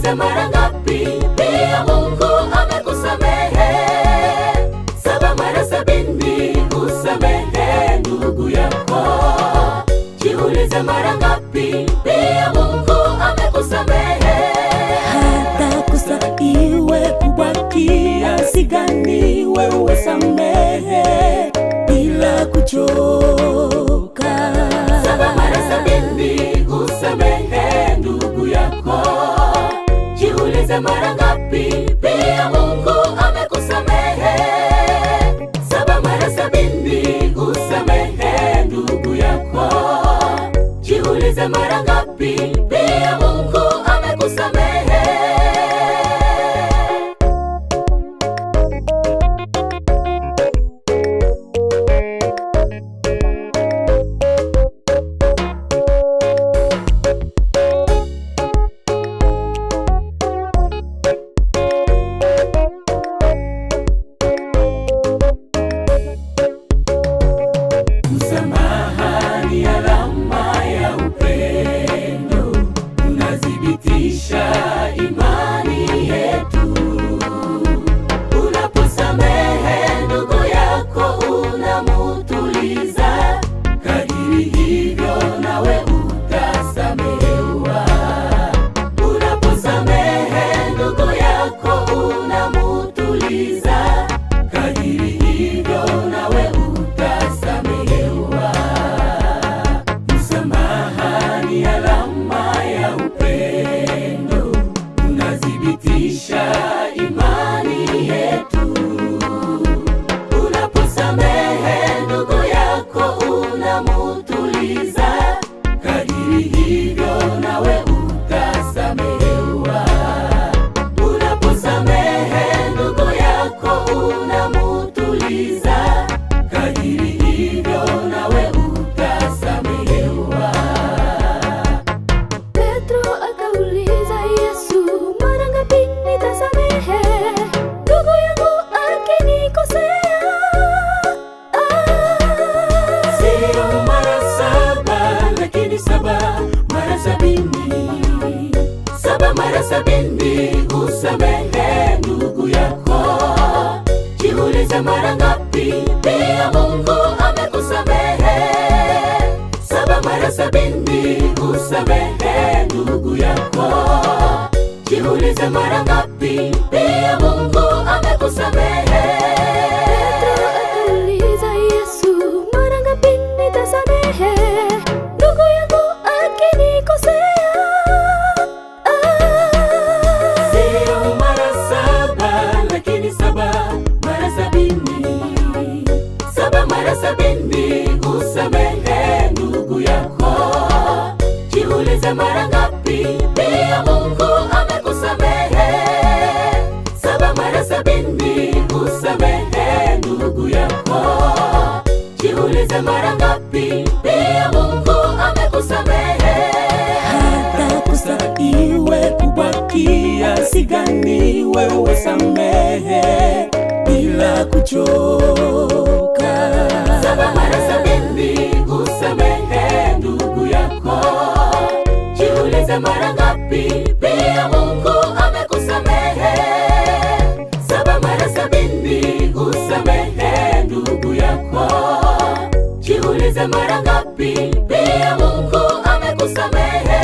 Jiulize mara ngapi pia Mungu amekusamehe. 7 mara 70 usamehe ndugu yako. Jiulize mara ngapi pia Mungu amekusamehe. Hata kosa iwe kubwa kiasi gani, wewe samehe bila kuchoka. 7 mara 70 usamehe ndugu yako. Jiulize mara ngapi pia Mungu amekusamehe. 7 mara 70 usamehe ndugu yako. Jiulize mara ngapi pia Mungu amekusamehe. Msamaha ni alama ya upendo, unathibitisha imani yetu. Unaposamehe ndugu yako unamutuliza, kadiri hivyo nawe utasamehewa. Unaposamehe ndugu yako unamutuliza, kadiri hivyo nawe utasamehewa. Msamaha ni alama ya upendo, unathibitisha imani yetu. Unaposamehe ndugu yako unamutuliza, kadiri hivyo nawe utasamehewa. Unaposamehe ndugu yako unamutuliza, kadiri hivyo nawe utasamehewa. Petro akauliza Yesu, mara ngapi nitasamehe ndugu yangu akinikosea? Sio mara 7 lakini 7 mara 70. 7 mara 70 usamehe ndugu yako. Jiulize mara ngapi pia Mungu amekusamehe. 7 mara 70 usamehe ndugu yako. Jiulize mara ngapi pia Mungu amekusamehe. Petro akauliza Yesu, mara ngapi nitasamehe ndugu yangu akinikosea? Sio mara 7 lakini 7 mara 70. 7 mara 70 usamehe ndugu yako. Jiulize mara ngapi pia Mungu amekusamehe. 7 mara 70 usamehe ndugu yako. Jiulize mara ngapi pia Mungu amekusamehe. Hata kosa iwe kubwa kiasi gani, wewe samehe bila kuchoka. 7 mara 70 usamehe ndugu yako. Jiulize mara ngapi pia Mungu amekusamehe. 7 mara 70 usamehe ndugu yako. Jiulize mara ngapi pia Mungu amekusamehe.